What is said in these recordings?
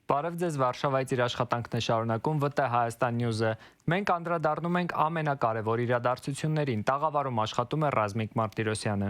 Բարև ձեզ, Վարշավայից իր աշխատանքն է շարունակում ՎՏ Հայաստան Նյուզը։ Մենք անդրադառնում ենք ամենակարևոր իրադարձություններին։ Տաղավարում աշխատում է Ռազմիկ Մարտիրոսյանը։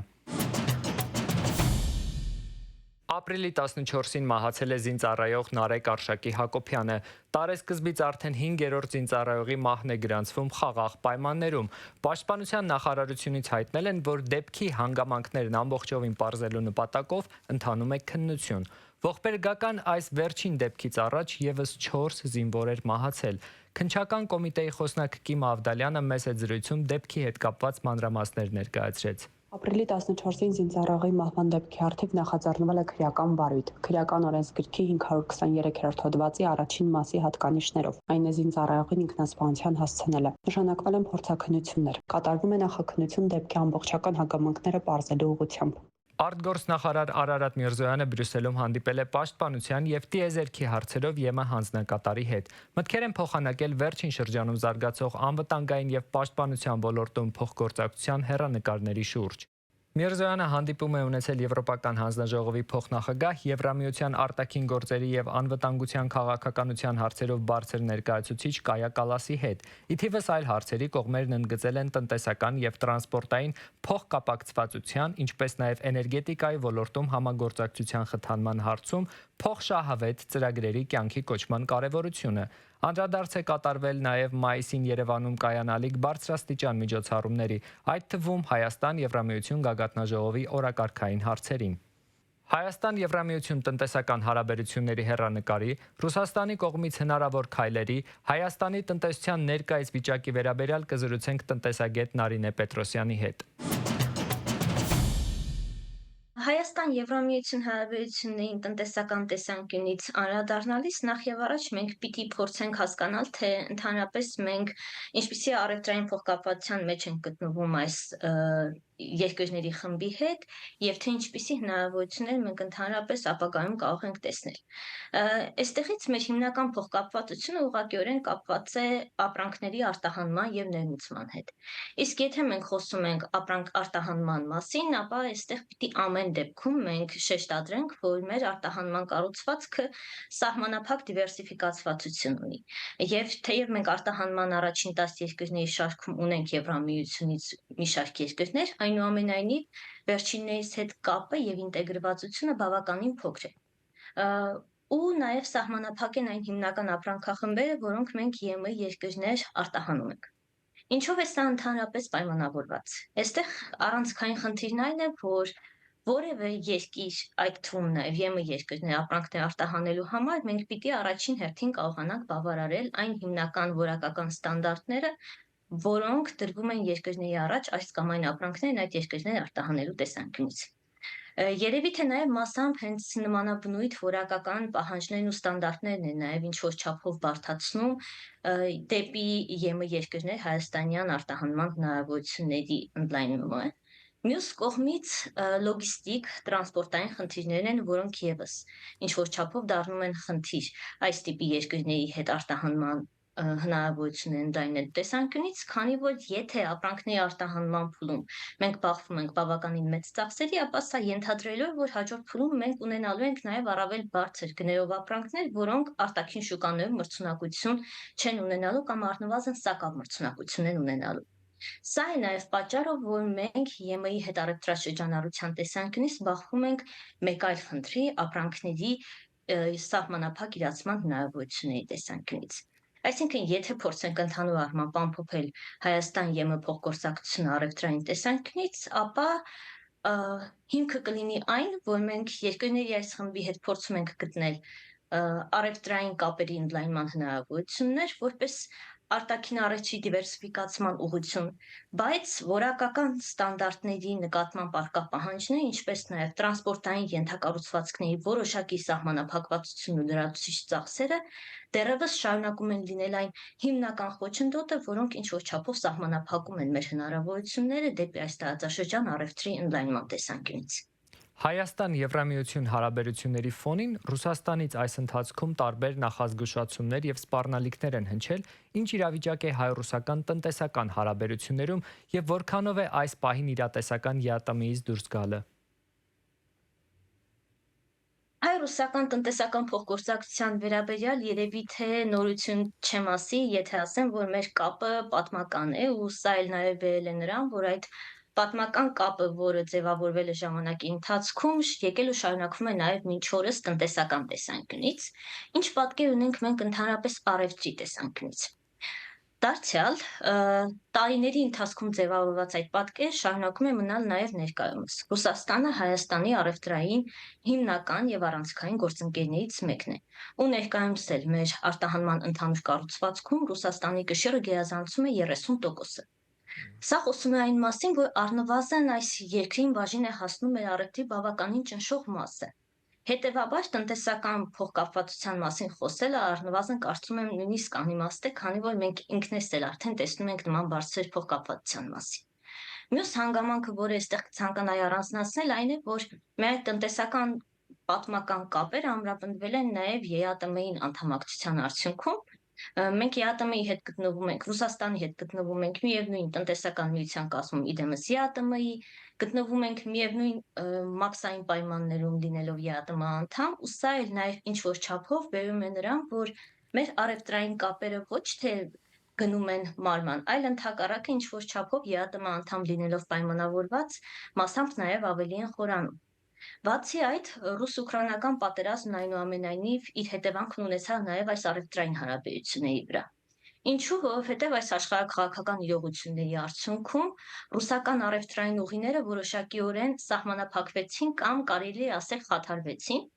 Ապրիլի 14-ին մահացել է զինծառայող Նարեկ Արշակի Հակոբյանը։ Տարեսկզբից արդեն 5-րդ զինծառայողի մահն է գրանցվում խաղաղ պայմաններում։ Պաշտպանության նախարարությունից հայտնել են, որ դեպքի հանգամանքներն ամբողջովին պարզելու նպատակով ընթանում է քննություն։ Ողբերգական այս վերջին դեպքից առաջ եւս 4 զինվոր էր մահացել։ Քննչական կոմիտեի խոսնակ Կիմ Ավդալյանը մեծ զրույցում դեպքի հետ կապված մանրամասներ ներկայացրեց։ Ապրիլի 14-ին զինծառայողի մահվան դեպքի առթիվ նախաձեռնվել է քրեական վարույթ, քրեական օրենսգրքի 523-րդ հոդվածի առաջին մասի հատկանիշներով, այն է զինծառայողին ինքնասպանության հասցնելը։ Նշանակվել են փորձաքննություններ, կատարվում է նախաքննություն դեպքի ամբողջական հանգամանքները պարզելու ուղղությամբ։ Արտգործնախարար Արարատ Միրզոյանը Բրյուսելում հանդիպել է պաշտպանության եւ տիեզերքի հարցերով ԵՄ հանձնակատարի հետ։ Մտքեր են փոխանակել վերջին շրջանում զարգացող անվտանգային եւ պաշտպանության ոլորտում փոխգործակցության հեռանկարների շուրջ։ Միրզոյանը հանդիպում է ունեցել Եվրոպական հանձնաժողովի փոխնախագահ, Եվրամիության արտաքին գործերի եւ անվտանգության քաղաքականության հարցերով բարձր ներկայացուցիչ Կայա Կալասի հետ։ Ի թիվս այլ հարցերի կողմերն ընդգծել են տնտեսական եւ տրանսպորտային փոխկապակցվածության, ինչպես նաեւ էներգետիկայի ոլորտում համագործակցության խթանման հարցում փոխշահավետ ծրագրերի կյանքի կոչման կարևորությունը։ Անդրադարձ է կատարվել նաև մայիսին Երևանում կայանալիք բարձրաստիճան միջոցառումների, այդ թվում Հայաստան-Եվրամիություն գագաթնաժողովի օրակարգային հարցերին։ Հայաստան-Եվրամիություն տնտեսական հարաբերությունների հեռանկարի, Ռուսաստանի կողմից հնարավոր քայլերի, Հայաստանի տնտեսության ներկայիս վիճակի վերաբերյալ կզրուցենք տնտեսագետ Նարինե Պետրոսյանի հետ։ Հայաստան-Եվրամիություն հարաբերություններին տնտեսական տեսանկյունից անդրադառնալիս նախ եւ առաջ մենք պիտի փորձենք հասկանալ, թե ընդհանրապես մենք ինչպիսի առևտրային փոխկապակցության մեջ ենք գտնվում այս երկրների խմբի հետ եւ թե ինչպիսի հնարավորություններ մենք ընդհանրապես ապագայում կարող ենք տեսնել։ Այստեղից մեր հիմնական փոխկապվածությունը ուղղակիորեն կապված է ապրանքների արտահանման եւ ներմուծման հետ։ Իսկ եթե մենք խոսում ենք ապրանք արտահանման մասին, ապա այստեղ պիտի ամեն դեպքում մենք շեշտադրենք, որ մեր արտահանման կառուցվածքը սահմանափակ դիվերսիֆիկացվածություն ունի։ Եվ թեև մենք արտահանման առաջին 10 երկրների շարքում ունենք Եվրամիությունից մի շարք երկրներ, այնուամենայնիվ վերջիններից հետ կապը եւ ինտեգրվածությունը բավականին փոքր է։ Ու նաեւ սահմանափակ են այն հիմնական ապրանքախմբերը, որոնք մենք ԵՄ երկրներ արտահանում ենք։ Ինչով է սա ընդհանրապես պայմանավորված։ Այստեղ առանցքային խնդիրն այն է, որ որևէ երկիր, այդ թվում նաև ԵՄ երկրներ ապրանքներ արտահանելու համար մենք պիտի առաջին հերթին կարողանանք բավարարել այն հիմնական որակական ստանդարտները, որոնք դրվում են երկրների առաջ այս կամ այն ապրանքներն այդ երկրներ արտահանելու տեսանկյունից։ Երևի թե նաև մասամբ հենց նմանաբնույթ որակական պահանջներն ու ստանդարտներն են նաև ինչ-որ չափով բարդացնում դեպի ԵՄ երկրներ հայաստանյան արտահանման հնարավորությունների ընդլայնումը։ Մյուս կողմից լոգիստիկ, տրանսպորտային խնդիրներ են, որոնք եւս ինչ-որ չափով դառնում են խնդիր այս տիպի երկրների հետ արտահանման հնարավորություններ ընդլայնելու տեսանկյունից, քանի որ եթե ապրանքների արտահանման փուլում մենք բախվում ենք բավականին մեծ ծախսերի, ապա սա ենթադրելով, որ հաջորդ փուլում մենք ունենալու ենք նաև առավել բարձր գներով ապրանքներ, որոնք արտաքին շուկաներում մրցունակություն չեն ունենալու կամ առնվազն սակավ մրցունակություն են ունենալու։ Սա է նաև պատճառը, որ մենք ԵՄ-ի հետ առևտրաշրջանառության տեսանկյունից բախվում ենք մեկ այլ խնդրի ապրանքների սահմանափակ իրացման հնարավորությունների տեսանկյունից։ Այսինքն, եթե փորձենք ընդհանուր առմամբ ամփոփել Հայաստան-ԵՄ փոխգործակցությունը առևտրային տեսանկյունից, ապա հիմքը կլինի այն, որ մենք երկրների այս խմբի հետ փորձում ենք գտնել առևտրային կապերի ընդլայնման հնարավորություններ, որպես արտաքին առևտրի դիվերսիֆիկացման ուղղություն, բայց որակական ստանդարտների նկատմամբ առկա պահանջներ, ինչպես նաև տրանսպորտային ենթակառուցվածքների որոշակի սահմանափակվածությունն ու լրացուցիչ ծախսերը դեռևս շարունակում են լինել այն հիմնական խոչընդոտը, որոնք ինչ-որ չափով սահմանափակում են մեր հնարավորությունները դեպի այս տարածաշրջան առևտրի ընդլայնման տեսանկյունից։ Հայաստան-Եվրամիություն հարաբերությունների ֆոնին Ռուսաստանից այս ընթացքում տարբեր նախազգուշացումներ եւ սպառնալիքներ են հնչել, ինչ իրավիճակ է հայ-ռուսական տնտեսական հարաբերություններում եւ որքանով է այս պահին իրատեսական ԵԱՏՄ-ից դուրս գալը։ Հայ ռուսական տնտեսական փոխգործակցության վերաբերյալ երևի թե նորություն չեմ ասի, եթե ասեմ, որ մեր կապը պատմական է ու սա էլ նաև բերել է նրան, որ այդ պատմական կապը, որը ձևավորվել է ժամանակի ընթացքում, եկել ու շարունակվում է նաև մինչ օրս տնտեսական տեսանկյունից, ինչ պատկեր ունենք մենք ընդհանրապես առևտրի տեսանկյունից։ Դարձյալ տարիների ընթացքում ձևավորված այդ պատկերը շարունակում է մնալ նաև ներկայումս։ Ռուսաստանը Հայաստանի առևտրային հիմնական եւ առանցքային գործընկերներից մեկն է, ու ներկայումս էլ մեր արտահանման ընդհանուր կառուցվածքում Ռուսաստանի կշիռը գերազանցում է 30%-ը։ Սա խոսում է այն մասին, որ առնվազն այս երկրին բաժին է հասնում մեր առևտրի բավականին ճնշող մասը։ Հետևաբար տնտեսական փոխկապվածության մասին խոսելը առնվազն կարծում եմ նույնիսկ անիմաստ է, քանի որ մենք ինքներս էլ արդեն տեսնում ենք նման բարձր փոխկապվածության մասին։ Մյուս հանգամանքը, որը այստեղ կցանկանայի առանձնացնել, այն է, որ մեր տնտեսական պատմական կապերը ամրապնդվել են նաև ԵԱՏՄ-ին անդամակցության արդյունքում։ Մենք ԵԱՏՄ-ի հետ գտնվում ենք, Ռուսաստանի հետ գտնվում ենք միևնույն տնտեսական միության կազմում իդեմս ԵԱՏՄ-ի, գտնվում ենք միևնույն մաքսային պայմաններում լինելով ԵԱՏՄ անդամ, ու սա էլ նաև ինչ-որ չափով բերում է նրան, որ մեր առևտրային կապերը ոչ թե գնում են մարման, այլ ընդհակառակը ինչ-որ չափով ԵԱՏՄ անդամ լինելով պայմանավորված, մասամբ նաև ավելի են խորանում։ Բացի այդ, ռուս-ուկրաինական պատերազմն այնուամենայնիվ իր հետևանքն ունեցավ նաև այս առևտրային հարաբերությունների վրա։ Ինչու, որովհետև այս աշխարհաքաղաքական իրողությունների արդյունքում ռուսական առևտրային ուղիները որոշակիորեն սահմանափակվեցին կամ կարելի է ասել խաթարվեցին,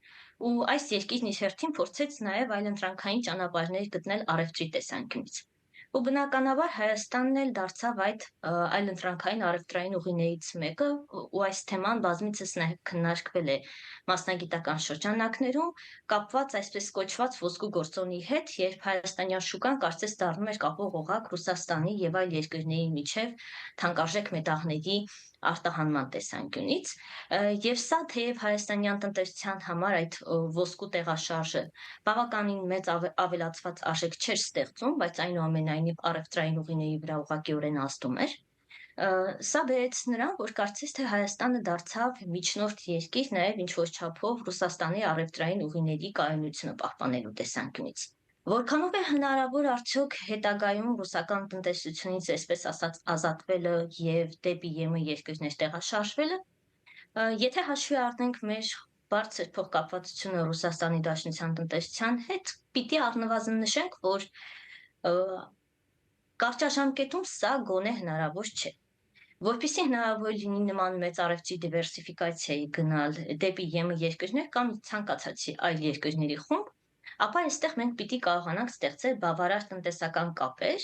ու այս երկիրն իր հերթին փորձեց նաև այլընտրանքային ճանապարհներ գտնել առևտրի տեսանկյունից։ Ու բնականաբար Հայաստանն էլ դարձավ այդ այլընտրանքային առևտրային ուղիներից մեկը, ու այս թեման բազմիցս նաև քննարկվել է մասնագիտական շրջանակներում, կապված այսպես կոչված ոսկու գործոնի հետ, երբ հայաստանյան շուկան կարծես դառնում էր կապող օղակ Ռուսաստանի եւ այլ երկրների միջև թանկարժեք մետաղների արտահանման տեսանկյունից, եւ սա թեև հայաստանյան տնտեսության համար այդ ոսկու տեղաշարժը բավականին մեծ ավելացված արժեք չէր ստեղծում, բայց այնուամենայնիվ առևտրային ուղիների վրա ուղղակիորեն ազդում էր։ Սա բերեց նրան, որ կարծես թե Հայաստանը դարձավ միջնորդ երկիր նաև ինչ-որ չափով Ռուսաստանի առևտրային ուղիների կայունությունը պահպանելու տեսանկյունից։ Որքանով է հնարավոր արդյոք հետագայում ռուսական տնտեսությունից, այսպես ասած, ազատվելը եւ դեպի ԵՄ երկրներ տեղաշարժվելը, եթե հաշվի առնենք մեր բարձր փոխկապվածությունը Ռուսաստանի Դաշնության տնտեսության հետ, պիտի առնվազն նշենք, որ կարճաժամկետում սա գոնե հնարավոր չէ։ Որպեսզի հնարավոր լինի նման մեծ առևտրի դիվերսիֆիկացիայի գնալ դեպի ԵՄ երկրներ կամ ցանկացածի այլ երկրների խումբ, ապա այստեղ մենք պիտի կարողանանք ստեղծել բավարար տնտեսական կապեր,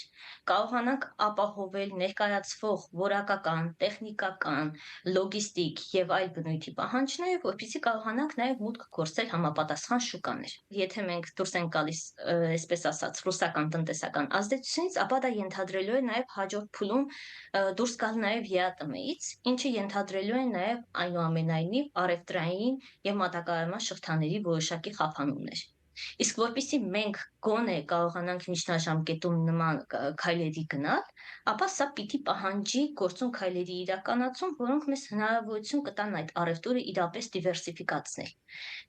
կարողանանք ապահովել ներկայացվող որակական, տեխնիկական, լոգիստիկ եւ այլ բնույթի պահանջները, որպեսզի կարողանանք նաեւ մուտք գործել համապատասխան շուկաներ։ Եթե մենք դուրս ենք գալիս, այսպես ասած, ռուսական տնտեսական ազդեցությունից, ապա դա ենթադրելու է նաեւ հաջորդ փուլում դուրս գալ նաեւ ԵԱՏՄ-ից, ինչը ենթադրելու է նաեւ այնուամենայնիվ առևտրային եւ մատակարարման շղթաների որոշակի խափանումներ։ Իսկ որպեսզի մենք գոնե կարողանանք միջնաժամկետում նման քայլերի գնալ, ապա սա պիտի պահանջի գործուն քայլերի իրականացում, որոնք մեզ հնարավորություն կտան այդ առևտուրը իրապես դիվերսիֆիկացնել։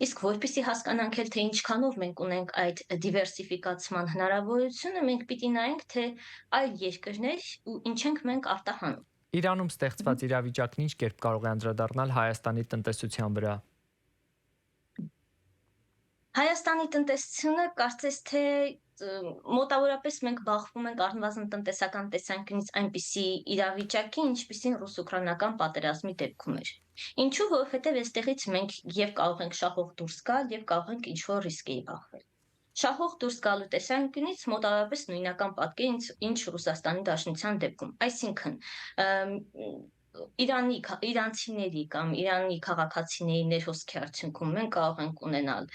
Իսկ որպեսզի հասկանանք էլ թե ինչքանով մենք ունենք այդ դիվերսիֆիկացման հնարավորությունը, մենք պիտի նայենք թե այլ երկրներ ու ինչ ենք մենք արտահանում։ Իրանում ստեղծված իրավիճակն ինչ կերպ կարող է անդրադառնալ Հայաստանի տնտեսության վրա։ Հայաստանի տնտեսությունը կարծես թե մոտավորապես մենք բախվում ենք առնվազն տնտեսական տեսանկյունից այնպիսի իրավիճակի, ինչպիսին ռուս-ուկրաինական պատերազմի դեպքում էր։ Ինչու, որովհետև այստեղից մենք եւ կարող ենք շահող դուրս գալ եւ կարող ենք ինչ-որ ռիսկերի բախվել։ Շահող դուրս գալու տեսանկյունից մոտավորապես նույնական պատկեր, ինչ Ռուսաստանի Դաշնության դեպքում, այսինքն իրանցիների կամ Իրանի քաղաքացիների ներհոսքի արդյունքում մենք կարող ենք ունենալ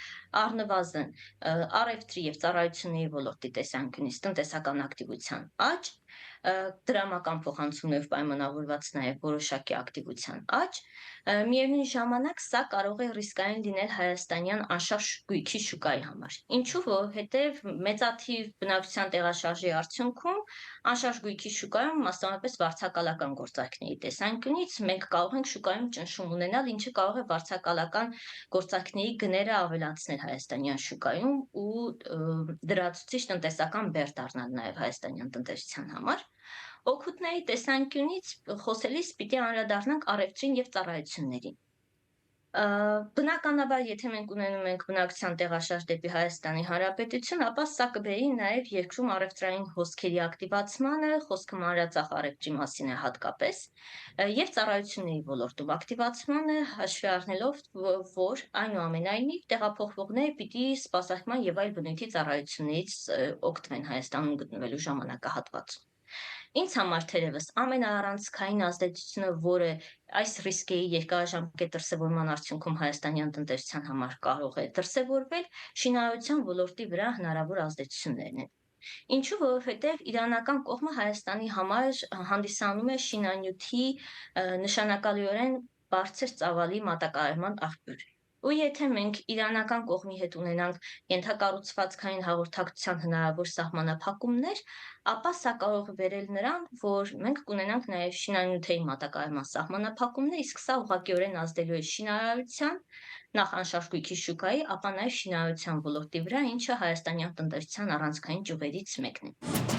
առնվազն առևտրի եւ ծառայությունների ոլորտի տեսանկյունից տնտեսական ակտիվության աճ, դրամական փոխանցումներով պայմանավորված նաև որոշակի ակտիվության աճ, միևնույն ժամանակ սա կարող է ռիսկային լինել հայաստանյան անշարժ գույքի շուկայի համար։ Ինչու, որովհետև մեծաթիվ բնակչության տեղաշարժի արդյունքում անշարժ գույքի շուկայում մասնավորապես վարձակալական գործարքների տեսանկյունից մենք կարող ենք շուկայում ճնշում ունենալ, ինչը կարող է վարձակալական գործարքների գները ավելացնել հայաստանյան շուկայում ու դրացուցիչ տնտեսական բեռ դառնալ նաև հայաստանյան տնտեսության համար։ Օգուտների տեսանկյունից խոսելիս պիտի անդրադառնանք առևտրին եւ ծառայություններին։ Բնականաբար, եթե մենք ունենում ենք բնակչության տեղաշարժ դեպի Հայաստանի Հանրապետություն, ապա սա կբերի նաև երկրում առևտրային հոսքերի ակտիվացմանը, խոսքը մանրածախ առևտրի մասին է հատկապես, եւ ծառայությունների ոլորտում ակտիվացմանը, հաշվի առնելով, որ այնուամենայնիվ տեղափոխվողները պիտի սպասարկման եւ այլ բնույթի ծառայություններից օգտվեն Հայաստանում գտնվելու ժամանակահատվածում։ Ինձ համար թերևս ամենաառանցքային ազդեցությունը, որը այս ռիսկերի երկարաժամկետ դրսևորման արդյունքում հայաստանյան տնտեսության համար կարող է դրսևորվել, շինարարության ոլորտի վրա հնարավոր ազդեցություններն են։ Ինչու, որովհետև իրանական կողմը Հայաստանի համար հանդիսանում է շինանյութի նշանակալիորեն բարձր ծավալի մատակարարման աղբյուր։ Ու եթե մենք իրանական կողմի հետ ունենանք ենթակառուցվածքային հաղորդակցության հնարավոր սահմանափակումներ, ապա սա կարող է բերել նրան, որ մենք կունենանք նաև շինանյութերի մատակարարման սահմանափակումներ, իսկ սա ուղղակիորեն ազդելու է շինարարության, նախ անշարժ գույքի շուկայի, ապա նաև շինարարության ոլորտի վրա, ինչը հայաստանյան տնտեսության առանցքային ճյուղերից մեկն է։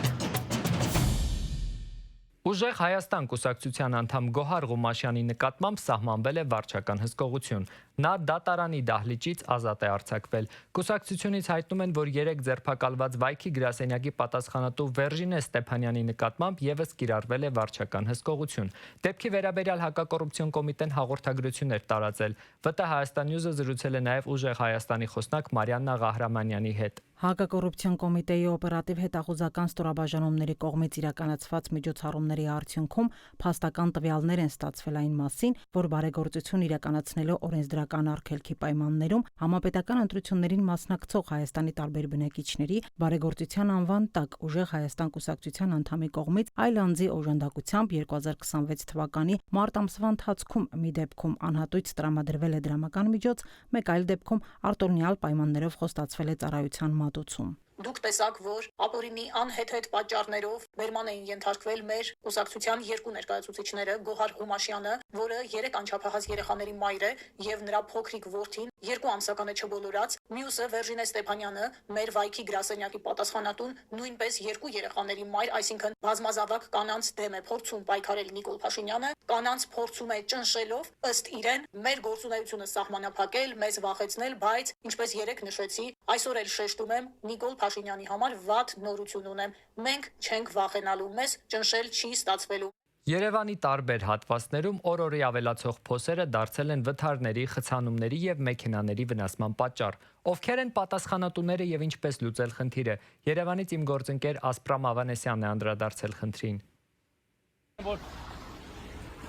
Ուժեղ Հայաստան կուսակցության անդամ Գոհար Ղումաշյանի նկատմամբ սահմանվել է վարչական հսկողություն։ Նա դատարանի դահլիճից ազատ է արձակվել։ Կուսակցությունից հայտնում են, որ 3 ձերբակալված Վայքի գրասենյակի պատասխանատու Վերժինե Ստեփանյանի նկատմամբ եւս կիրառվել է վարչական հսկողություն։ Դեպքի վերաբերյալ հակակոռուպցիոն կոմիտեն հաղորդագրություն էր տարածել։ ՎՏ Հայաստան Նյուզը զրուցել է նաև Ուժեղ Հայաստանի խոսնակ Մարիաննա Ղահրամանյանի հետ։ Հակակոռուպցիոն կոմիտեի օպերատիվ հետախուզական ստորաբաժանումների կողմից իրականացված միջոցառումների արդյունքում փաստական տվյալներ են ստացվել այն մասին, որ բարեգործություն իրականացնելու օրենսդրական արգելքի պայմաններում համապետական ընտրություններին մասնակցող Հայաստանի տարբեր բնակիչների բարեգործության անվան տակ Ուժեղ Հայաստան կուսակցության անդամի կողմից այլ անձի օժանդակությամբ 2026 թվականի մարտ ամսվա ընթացքում մի դեպքում անհատույց տրամադրվել է դրամական միջոց, մեկ այլ դեպքում արտոնյալ պայմաններով խոստացվել է ծառայության մատուցում։ Դուք տեսաք, որ ապօրինի անհեթեթ պատճառներով բերման էին ենթարկվել մեր կուսակցության 2 ներկայացուցիչները՝ Գոհար Ղումաշյանը, որը 3 անչափահաս երեխաների մայր է, եւ նրա փոքրիկ որդին 2 ամսական է չբոլորած, մյուսը Վերժինե Ստեփանյանը, մեր Վայքի գրասենյակի պատասխանատուն, նույնպես 2 երեխաների մայր, այսինքն բազմազավակ կանանց դեմ է փորձում պայքարել Նիկոլ Փաշինյանը, կանանց փորձում է ճնշելով ըստ իրեն մեր գործունեությունը սահմանափակել, մեզ վախեցնել, բայց ինչպես 3 նշեցի, այսօր էլ շեշտում եմ, Նիկոլ Փաշինյանի համար վատ նորություն ունեմ։ Մենք չենք վախենալու, մեզ ճնշել չի ստացվելու։ Երևանի տարբեր հատվածներում օր-օրի ավելացող փոսերը դարձել են վթարների, խցանումների եւ մեքենաների վնասման պատճառ։ Ովքեր են պատասխանատուները եւ ինչպես լուծել խնդիրը։ Երևանից իմ գործընկեր Ասպրամ Ավանեսյանն է անդրադարձել խնդրին։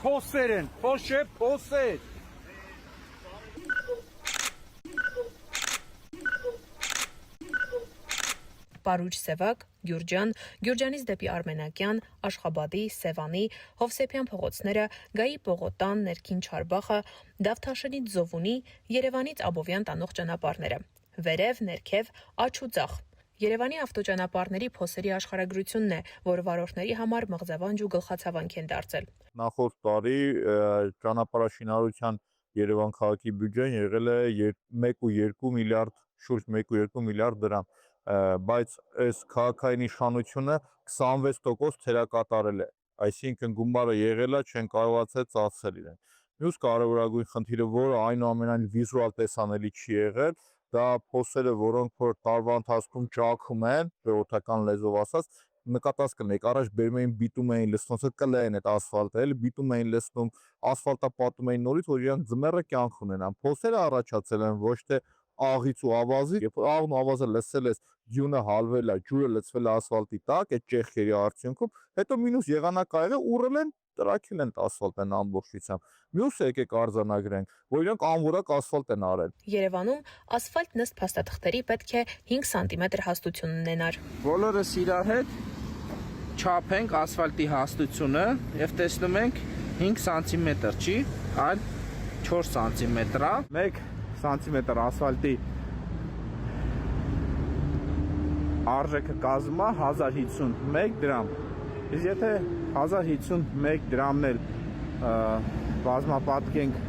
Փոսեր են, փոսեր։ Պարուչ Սևակ, Գյուրջան, Գյուրջանից դեպի Արմենակյան, Աշխաբադի, Սևանի, Հովսեփյան փողոցները, Գայի Պողոտան, Ներքին Չարբախը, Դավթաշենից Զովունի, Երևանից Աբովյան տանող ճանապարհները, Վերև, Ներքև, Աչ ու Ձախ։ Երևանի ավտոճանապարհների փոսերի աշխարհագրությունն է, որ վարորդների համար մղձավանջ ու գլխացավանք են դարձել։ Նախորդ տարի ճանապարհաշինարարության Երևան քաղաքի բյուջեն եղել է 1.2 միլիարդ, շուրջ 1.2 միլիարդ դրամ, բայց այս քաղաքային իշխանությունը 26% թերակատարել է, այսինքն գումարը եղել է, չեն կարողացել ծախսել իրեն։ Մյուս կարևորագույն խնդիրը, որը այնուամենայնիվ վիզուալ տեսանելի չի եղել, դա փոսերը, որոնք որ տարվա ընթացքում ճաքում են, ժողովրդական լեզվով ասած, նկատած կլինեք, առաջ բերում էին բիտում էին լցնում, կլեն այդ ասֆալտը, էլի բիտում էին լցնում, ասֆալտը պատում էին նորից, որ իրանք ձմեռը կյանք ունենան։ Փոսերը առաջացել են ոչ թե աղից ու ավազից, երբ աղն ու ավազը լցել ես, ձյունը հալվել է, ջուրը լցվել է ասֆալտի տակ, այդ ճեղքերի արդյունքում, հետո մինուս եղանակ աղը ուռել են, տրաքել են ասֆալտն ամբողջությամբ։ Մյուսը եկեք արձանագրենք, որ իրանք անորակ ասֆալտ են արել։ Երևանում ասֆալտն ըստ փաստաթղթերի պետք է 5 սանտիմետր հաստություն ունենար։ Բոլորս իրար հետ չափ ենք ասֆալտի հաստությունը եւ տեսնում ենք 5 սանտիմետր չի, այլ 4 սանտիմետր է։ 1 սանտիմետր ասֆալտի արժեքը կազմում է 1051 դրամ։ Իսկ եթե 1051 դրամն էլ բազմապատկենք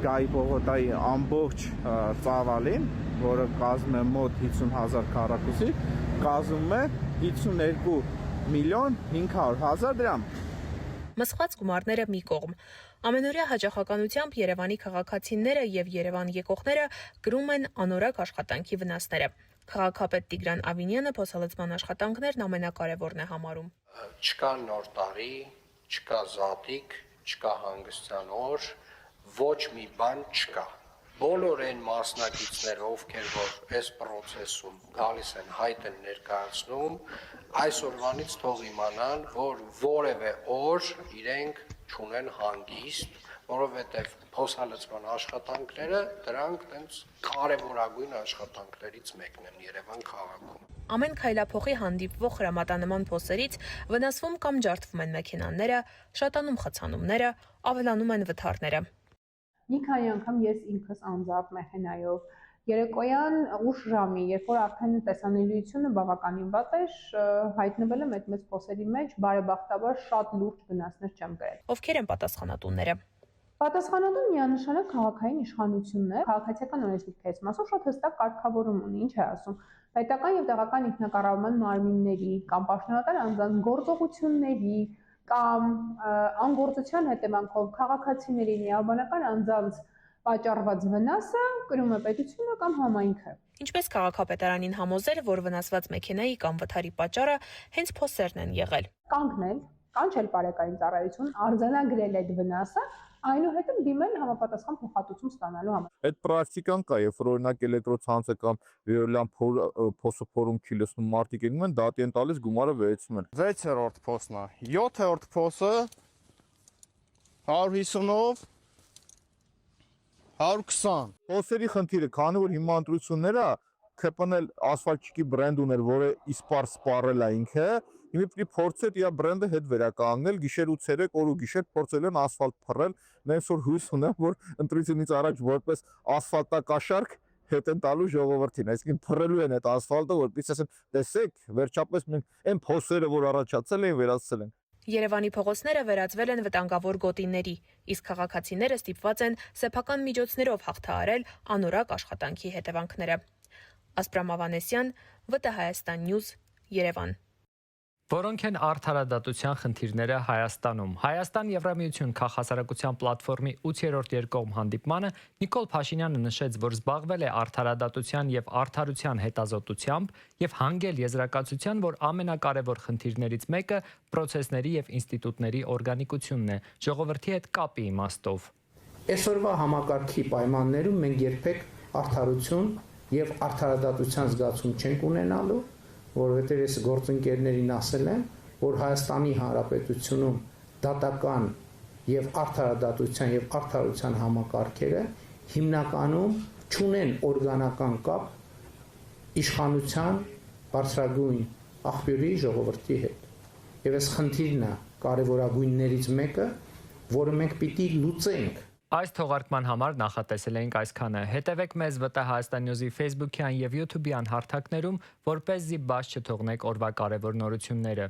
Գայի պողոտայի ամբողջ ծավալին, որը կազմում է մոտ 50,000 քառակուսի, կազմում է 52 միլիոն 500,000 դրամ։ Մսխված գումարները մի կողմ։ Ամենօրյա հաճախականությամբ Երևանի քաղաքացիները եւ Երևան եկողները կրում են անորակ աշխատանքի վնասները։ Քաղաքապետ Տիգրան Ավինյանը փոխհատուցման աշխատանքներն ամենակարևորն է համարում։ Չկա նոր տարի, չկա զատիկ, չկա հանգստյան օր, ոչ մի բան չկա։ Բոլոր այն մասնակիցները, ովքեր որ այս process-ում գալիս են, հայտ են ներկայացնում, այսօրվանից թող իմանան, որ որևէ օր իրենք չունեն հանգիստ, որովհետև փոխհատուցման աշխատանքները դրանք տենց կարևորագույն աշխատանքներից մեկն են Երևան քաղաքում։ Ամեն քայլափոխի հանդիպվող հրամատանման փոսերից վնասվում կամ ջարդվում են մեքենաները, շատանում խցանումները, ավելանում են վթարները։ Մի քանի անգամ ես ինքս անձամբ մեքենայով երեկոյան ուշ ժամի, երբ որ արդեն տեսանելիությունը բավականին վատ էր, հայտնվել եմ այդ մեծ փոսերի մեջ, բարեբախտաբար շատ լուրջ վնասներ չեմ կրել։ Ովքեր են պատասխանատուները։ Պատասխանատուն միանշանակ քաղաքային իշխանությունն է, քաղաքացիական օրենսգիրքից մասով շատ հստակ կարգավորում ունի, ինչ է ասում, պետական եւ տեղական ինքնակառավարման մարմինների կամ պաշտոնատար անձանց գործողությունների կամ անգործության հետևանքով քաղաքացիների միաբանական անձանց պատճառված վնասը կրում է պետությունը կամ համայնքը։ Ինչպես քաղաքապետարանին համոզել, որ վնասված մեքենայի կամ վթարի պատճառը հենց փոսերն են եղել։ Կանգնել, կանչել բարեկային ծառայություն, արձանագրել այդ վնասը, այնուհետև դիմել համապատասխան փոխհատուցում ստանալու համար։ Այդ պրակտիկան կա, երբ որ օրինակ էլեկտրոցանցը կամ վիրոլյան փոսոփորում չի լսում, մարդիկ եկնում են, դատի են տալիս, գումարը վերցնում են։ 6-րդ փոսն է, 7-րդ փոսը 150-ով 120։ Փոսերի խնդիրը, քանի որ հիմա ընտրությունները ՔՊՆ-ն ասֆալտչիկի բրենդ ուներ, որը իսպար սպառել է ինքը, հիմա պիտի փորձել իր բրենդը հետ վերականգնել, գիշեր ու ցերեկ օր ու գիշեր փորձել են ասֆալտ փռել, նենց որ հույս ունեմ, որ ընտրությունից առաջ որպես ասֆալտակաշարք հետ են տալու ժողովրդին, այսինքն փռելու են այդ ասֆալտը, որպեսզի ասեն, տեսեք, վերջապես մենք այն փոսերը, որ առաջացել էին, վերացրել ենք։ Երևանի փողոցները վերածվել են վտանգավոր գոտիների, իսկ քաղաքացիները ստիպված են սեփական միջոցներով հաղթահարել անորակ աշխատանքի հետևանքները։ Ասպրամ Ավանեսյան, ՎՏՀ Հայաստան News, Երևան։ Որոնք են արդարադատության խնդիրները Հայաստանում։ Հայաստան Եվրամիություն քաղաքասարակության պլատֆորմի 8-րդ երկկողմ հանդիպմանը Նիկոլ Փաշինյանը նշեց, որ զբաղվել է արդարադատության եւ արդարության հետազոտությամբ եւ հանգել եզրակացության, որ ամենակարևոր խնդիրներից մեկը պրոցեսների եւ ինստիտուտների օրգանիկությունն է, ժողովրդի հետ կապի իմաստով։ Այսօրվա համակարգի պայմաններում մենք երբեք արդարություն եւ արդարադատության զգացում չենք ունենալու, որովհետև ես գործընկերներին ասել եմ, որ Հայաստանի Հանրապետությունում դատական եւ արդարադատության եւ արդարության համակարգերը հիմնականում չունեն օրգանական կապ իշխանության բարձրագույն աղբյուրի ժողովրդի հետ։ Եվ այս խնդիրն է կարևորագույններից մեկը, որը մենք պիտի լուծենք։ Այս թողարկման համար նախատեսել էինք այսքանը։ Հետևեք մեզ ՎՏՀ Հայաստան News-ի Facebook-յան եւ YouTube-յան հարթակներում, որպեսզի բաց չթողնեք օրվա կարևոր նորությունները։